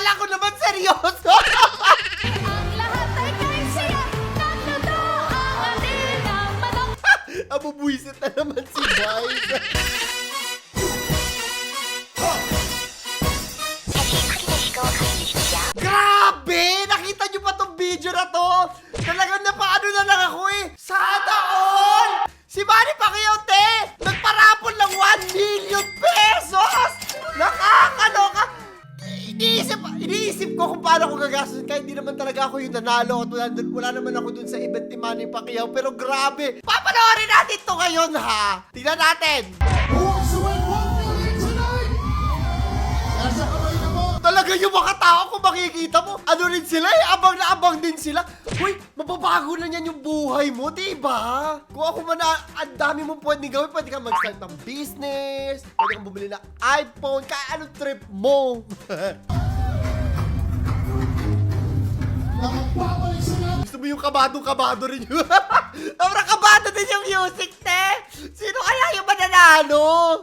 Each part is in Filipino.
Akala ko naman seryoso. Ang lahat ay kaisiya, natuto ang atin ng manok. Abubuisit na naman si Vice. Grabe! Nakita niyo pa tong video na to? Talagang napaano na lang ako eh. Sana all! Si Manny Pacquiao, te! Nagparapon ng 1 million pesos! Nakakaloka! Iniisip ko kung paano ko gagastos kahit hindi naman talaga ako yung nanalo at wala naman ako dun sa event ni Manny Pacquiao. Pero grabe! Papanoorin natin to ngayon ha! Tingnan natin! Talaga yung mga tao kung makikita mo, ano rin sila eh, abang na abang din sila. Uy, mababago na yan yung buhay mo, diba? Kung ako man ang dami mo pwedeng gawin, pwede ka mag-start ng business, pwede kang bumili ng iPhone, kaya anong trip mo? Gusto mo yung kabado rin yun? Sobrang kabado din yung music, te! Sino kaya yung mananalo?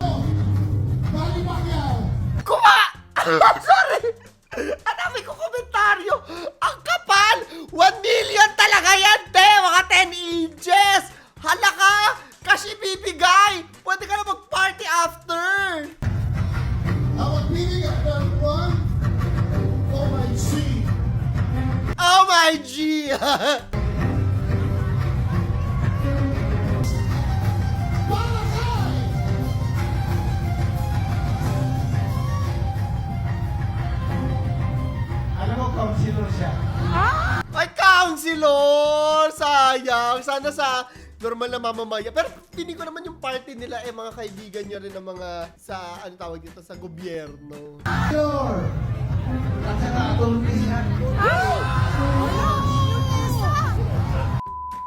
Sorry! Ang dami ko komentaryo! Ang kapal! 1 million talaga yan, te! Mga 10 inches! Hala ka! Kasi bibigay! Pwede ka na mag-party after! Oh my G! Ay, counselor! Sayang! Sana sa normal na mamamaya. Pero piling ko naman yung party nila eh mga kaibigan niya rin ng mga sa, ano tawag dito, sa gobyerno.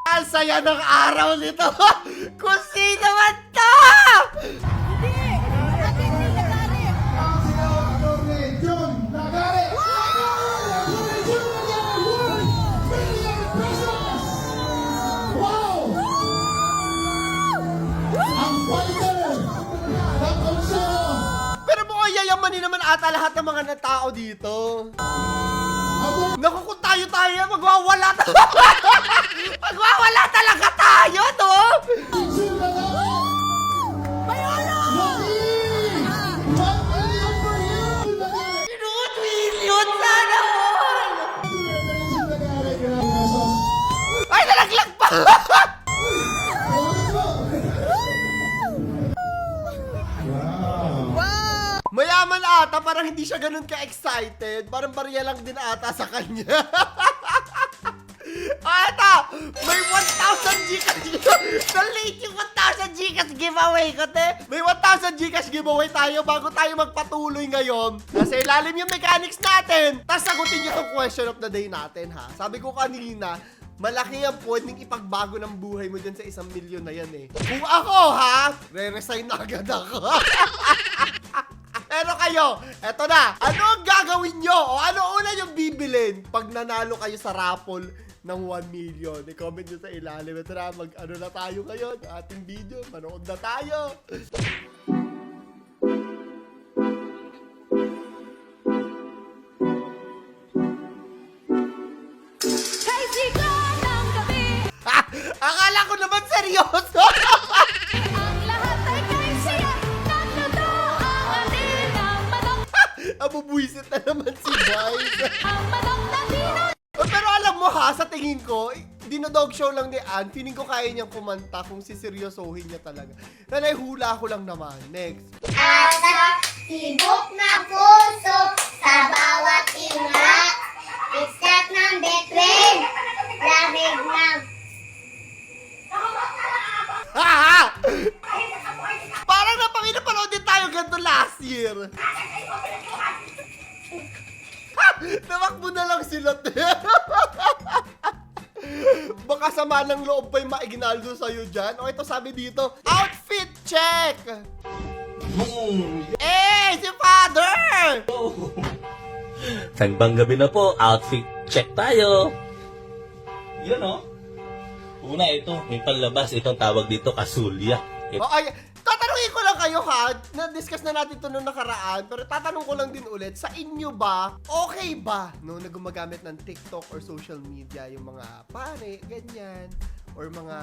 Ang saya ng araw nito! Kung sino man to! Hindi! Bakit hindi nagari? Pero mukhang yayamanin naman ata lahat ng mga tao dito. Naku, kung tayo, magwawala magwawala talaga tayo, no? Inuot million, sana all! Ay, nalaglag pa! Mayaman ata, parang hindi siya ganun ka-excited. Parang barya lang din ata sa kanya. Ata! May 1,000 Gcash! Na-late yung 1,000 Gcash giveaway ko, te! May 1,000 Gcash giveaway tayo bago tayo magpatuloy ngayon. Kasi ilalim yung mechanics natin. Tapos sagutin nyo tong question of the day natin, ha? Sabi ko kanina, malaki ang pwedeng ipagbago ng buhay mo dyan sa 1 milyon na yan, eh. Kung ako, ha? Re-resign na agad ako. Pero kayo, eto na. Ano ang gagawin nyo? O ano una yung bibilin pag nanalo kayo sa raffle ng 1 million? I-comment nyo sa ilalim. Ito na, mag-ano na tayo ngayon. Ating video, manood na tayo. Kaisiga ng gabi. Akala ko naman seryoso. Ang lahat ay kaisiya, natuto ang atin ng manok. Abubuisit na naman si Vice. Ang manok na dinat. Pero alam mo ha, sa tingin ko, dinodog show lang ni Ann. Feeling ko kaya niyang kumanta kung siseryosohin niya talaga. Nanay, hula ko lang naman. Next. Asa tibok na puso sa bawat ingat. Ikat ng between, lamig ng Ha! Parang napanood din tayo ganito last year. Namakbo na lang sila. Baka sama ng loob pa yung maiginaldo sa'yo dyan. O ito sabi dito, outfit check! Eh, si Father! Sagbang gabi na po, outfit check tayo. Yun o. Una ito, may panlabas. Itong tawag dito, kasulya. O, ay, tatanungin tatanungin ko lang kayo ha, na-discuss na natin ito nung nakaraan, pero tatanong ko lang din ulit, sa inyo ba, okay ba, no, na gumagamit ng TikTok or social media, yung mga pare, ganyan, or mga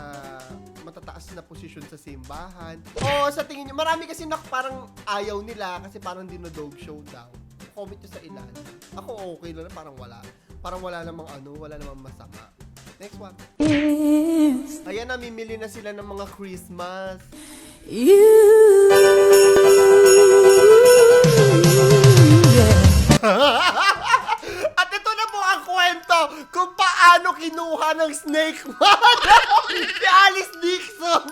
matataas na posisyon sa simbahan? O sa tingin nyo, marami kasi parang ayaw nila kasi parang dinodog show daw. Comment nyo sa ilalim. Ako okay lang, parang wala. Parang wala namang wala namang masama. Next one. Ayan, namimili na sila ng mga Christmas. At ito na po ang kwento kung paano kinuha ng snake man si Alice Dixon.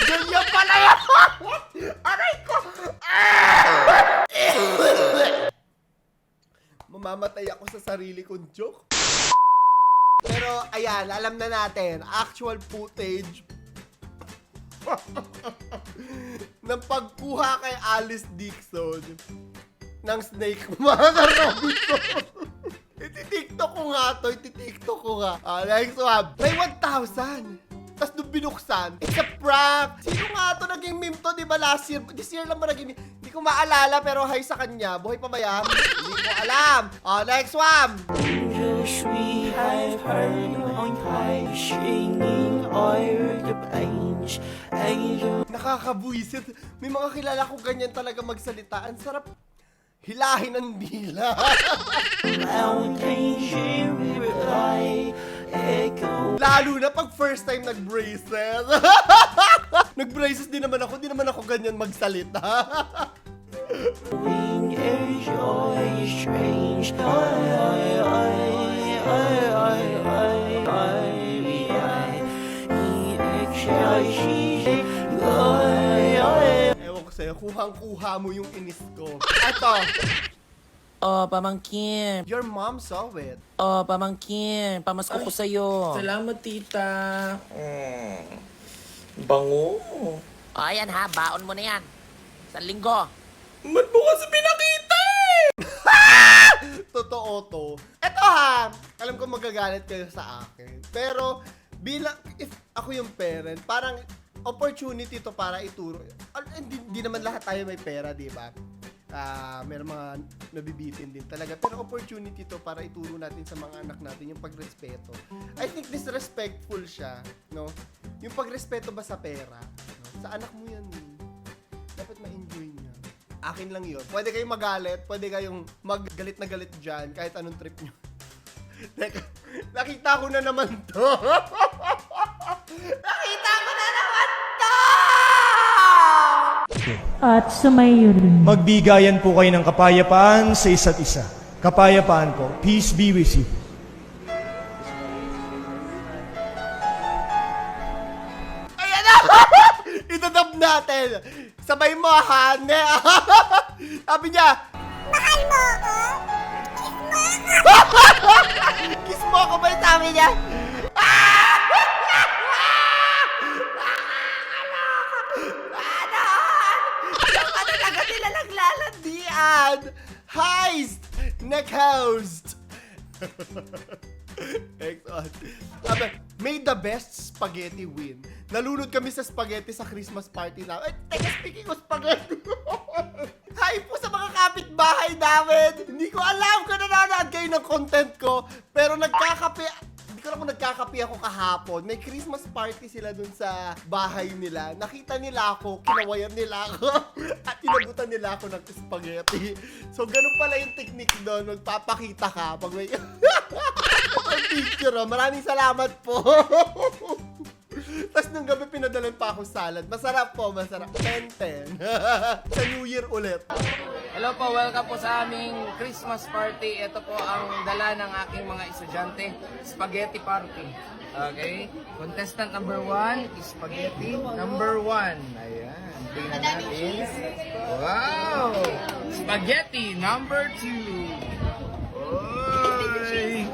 Ganyan pala yan. Aray ko. Mamamatay ako sa sarili kong joke. Pero ayan, alam na natin, actual footage ng pagkuha kay Alice Dixon ng snake mga Robinson. Iti-tiktok ko nga to, iti-tiktok ko nga. Next one. May 1,000. Tapos nung binuksan, it's a prank. Sino nga to naging meme to, di ba last year? This year lang ba naging meme? Hindi ko maalala, pero hi sa kanya. Buhay pa ba yan? Hindi ko alam. Next one. 热水还拍浪海，声音爱的爱着。 Nakakabuisit. May mga kilala ko ganyan talaga magsalita. Ang sarap hilahin ng dila. Lalo na pag first time nag-braces. Nag-braces din naman ako. Di naman ako ganyan magsalita. Ewan ko sa'yo, kuhang-kuha mo yung inis ko. Eto, Pamangkin. your mom saw it. Pamangkin. Pamasko ko sa'yo. Salamat, tita. Bango. Ayan ha, baon mo na yan. Sa linggo. Ba't mo kasi pinakita eh? Totoo to. Eto ha, alam ko magagalit kayo sa akin. Pero, if ako yung parent, parang opportunity to para ituro. Hindi naman lahat tayo may pera, di ba? Meron mga nabibitin din talaga. Pero opportunity to para ituro natin sa mga anak natin yung pagrespeto. I think disrespectful siya, no? Yung pagrespeto ba sa pera? No? Sa anak mo yan, dapat ma-enjoy niya. Akin lang yun. Pwede kayong magalit, pwede kayong maggalit na galit dyan, kahit anong trip nyo. Nakita ko na naman to. Nakita ko na naman to! At sumayo rin. Magbigayan po kayo ng kapayapaan sa isa't isa. Kapayapaan po. Peace be with you. Ayan na! Itadab natin. Sabay mo, Hane. Sabi niya, Mahal mo ako? Kiss mo ako? kiss mo ako ba yung sabi niya? Diyan ka talaga nila naglalandian. Heist! Neck host! Excellent. May the best spaghetti win. Nalunod kami sa spaghetti sa Christmas party na. Ay, teka, speaking of spaghetti. Hi po sa mga kapitbahay namin. Hindi ko alam kung nanonood kayo ng content ko. Pero hindi ko alam kung nagkakape ako kahapon. May Christmas party sila dun sa bahay nila. Nakita nila ako, kinawayan nila ako. At inagutan nila ako ng spaghetti. So, ganun pala yung technique doon. Magpapakita ka pag may... Ang picture, oh. Maraming salamat po. Tapos nung gabi pinadalan pa akong salad. Masarap po, masarap. 10-10. Sa New Year ulit. Hello po, welcome po sa aming Christmas party. Ito po ang dala ng aking mga estudyante, spaghetti party. Okay? Contestant number 1 is spaghetti number 1. Ayan, tingnan natin. Wow! Spaghetti number 2. Oy!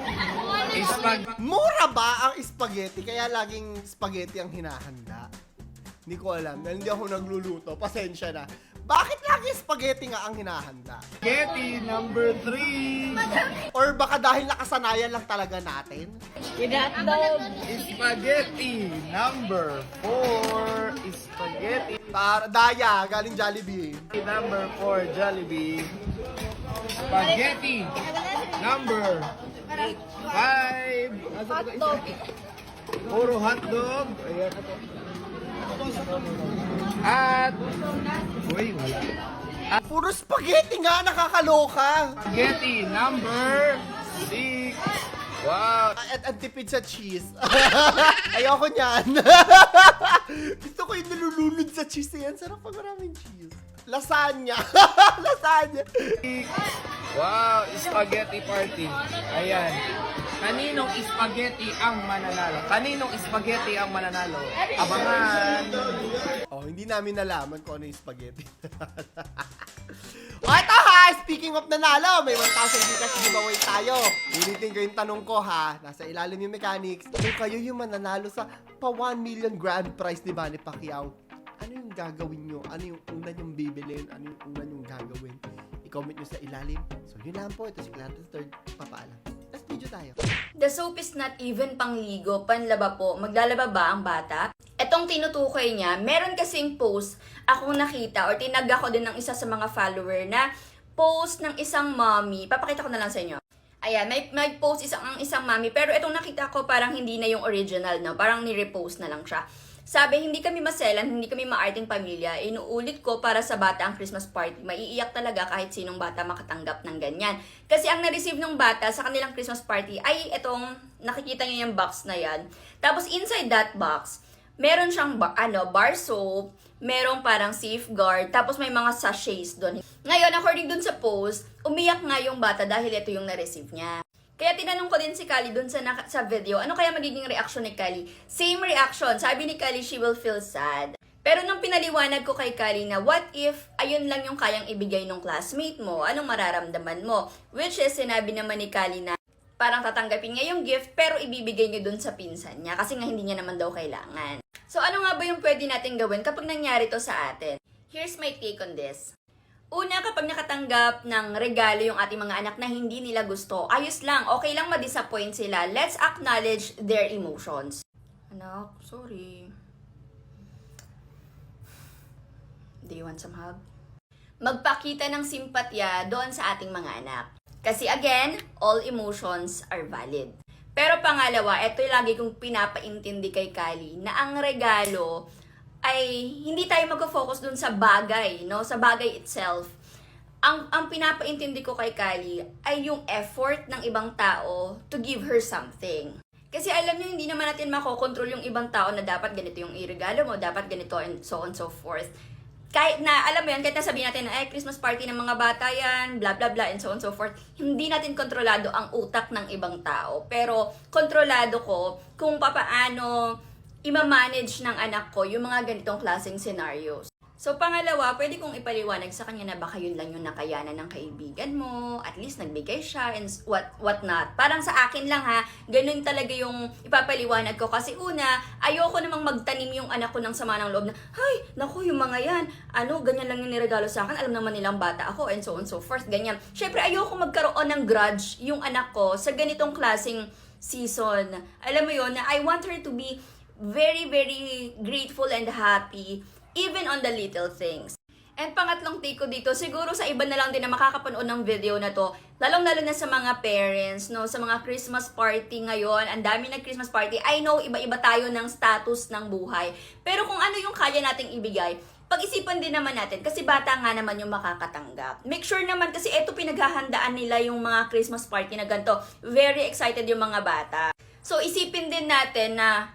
Mura ba ang spaghetti? Kaya laging spaghetti ang hinahanda? Hindi ko alam. Dahil hindi ako nagluluto. Pasensya na. Bakit lagi spaghetti nga ang hinahanda? Spaghetti number 3. Or baka dahil nakasanayan lang talaga natin? Spaghetti number 4. Spaghetti Daya, galing Jollibee. number 4, Jollibee. Spaghetti number 5. Hotdog. Puro hotdog. Ayan. At uy, wala. Puro spaghetti nga, nakakaloka. Spaghetti number 6. Wow. At ang tipid sa cheese. Ayoko niyan. Gusto ko yung nalulunod sa cheese yan. Sarap pag maraming cheese. Lasagna. Lasagna. Wow, spaghetti party. Ayan. Kaninong spaghetti ang mananalo? Kaninong spaghetti ang mananalo? Abangan. Oh, hindi namin nalaman kung ano yung spaghetti. O, ito ha! Speaking of nanalo, may 1,000 Gcash giveaway tayo. Ulitin ko yung tanong ko ha. Nasa ilalim yung mechanics. Kung kayo yung mananalo sa pa 1 million grand prize ni Manny Pacquiao, ano yung gagawin nyo? Ano yung una nyong bibilin? Ano yung una nyong gagawin? I-comment nyo sa ilalim. So, yun lang po. Ito si Clarence III. Papaalam. Let's video tayo. The soap is not even pangligo, panlaba po. Maglalaba ba ang bata? Etong tinutukoy niya, meron kasing post akong nakita or tinag ako din ng isa sa mga follower na post ng isang mommy. Papakita ko na lang sa inyo. Ayan, may post ang isang mommy, pero etong nakita ko parang hindi na yung original, no? Parang ni-repost na lang siya. Sabi, hindi kami maselan, hindi kami maarting pamilya. Inuulit ko para sa bata ang Christmas party. Maiiyak talaga kahit sinong bata makatanggap ng ganyan. Kasi ang na-receive ng bata sa kanilang Christmas party ay itong, nakikita nyo yung box na yan. Tapos inside that box, meron siyang bar soap, merong parang safeguard, tapos may mga sachets doon. Ngayon, according dun sa post, umiyak nga yung bata dahil ito yung na-receive niya. Kaya tinanong ko din si Kali dun sa video, ano kaya magiging reaction ni Kali? Same reaction. Sabi ni Kali, she will feel sad. Pero nung pinaliwanag ko kay Kali na what if ayun lang yung kayang ibigay ng classmate mo, anong mararamdaman mo? Which is, sinabi naman ni Kali na parang tatanggapin niya yung gift pero ibibigay niya dun sa pinsan niya kasi nga hindi niya naman daw kailangan. So ano nga ba yung pwede natin gawin kapag nangyari to sa atin? Here's my take on this. Una, kapag nakatanggap ng regalo yung ating mga anak na hindi nila gusto, ayos lang, okay lang ma-disappoint sila. Let's acknowledge their emotions. Anak, sorry. Do you want some hug? Magpakita ng simpatya doon sa ating mga anak. Kasi again, all emotions are valid. Pero pangalawa, ito yung lagi kong pinapaintindi kay Kali, na ang regalo ay hindi tayo mag-focus dun sa bagay, no? Sa bagay itself. Ang pinapaintindi ko kay Kali ay yung effort ng ibang tao to give her something. Kasi alam niyo, hindi naman natin makokontrol yung ibang tao na dapat ganito yung iregalo mo, dapat ganito and so on so forth. Kahit na, alam mo yan, kahit na sabihin natin na Christmas party ng mga bata yan, blah blah blah and so on so forth, hindi natin kontrolado ang utak ng ibang tao. Pero kontrolado ko kung papaano i-manage ng anak ko yung mga ganitong klaseng scenarios. So, pangalawa, pwede kong ipaliwanag sa kanya na baka yun lang yung nakayanan ng kaibigan mo, at least nagbigay siya, and what not. Parang sa akin lang ha, ganun talaga yung ipapaliwanag ko. Kasi una, ayoko namang magtanim yung anak ko ng sama ng loob na, ay, naku, yung mga yan, ganyan lang yung niregalo sa akin, alam naman nilang bata ako, and so on so forth, ganyan. Syempre, ayoko magkaroon ng grudge yung anak ko sa ganitong klaseng season. Alam mo yun, na I want her to be very, very grateful and happy even on the little things. And pangatlong take ko dito, siguro sa iba na lang din na makakapanood ng video na to, lalong-lalo na sa mga parents, no, sa mga Christmas party ngayon, ang dami ng Christmas party. I know, iba-iba tayo ng status ng buhay. Pero kung ano yung kaya nating ibigay, pag-isipan din naman natin kasi bata nga naman yung makakatanggap. Make sure naman kasi eto pinaghahandaan nila yung mga Christmas party na ganito. Very excited yung mga bata. So isipin din natin na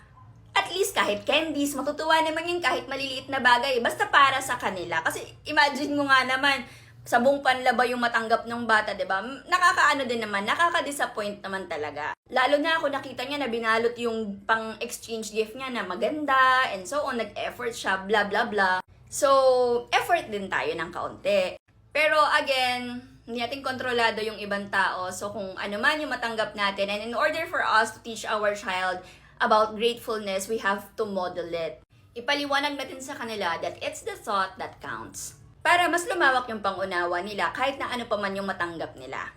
at least kahit candies, matutuwa naman yun kahit maliliit na bagay. Basta para sa kanila. Kasi imagine mo nga naman, sa buong panlaba yung matanggap ng bata, diba? Nakakaano din naman, nakaka-disappoint naman talaga. Lalo na ako nakita niya na binalot yung pang-exchange gift niya na maganda, and so on, nag-effort siya, blah blah blah. So, effort din tayo ng kaunti. Pero again, hindi natin kontrolado yung ibang tao. So kung ano man yung matanggap natin, and in order for us to teach our child about gratefulness, we have to model it. Ipaliwanag natin sa kanila that it's the thought that counts. para mas lumawak yung pangunawa nila kahit na ano pa man yung matanggap nila.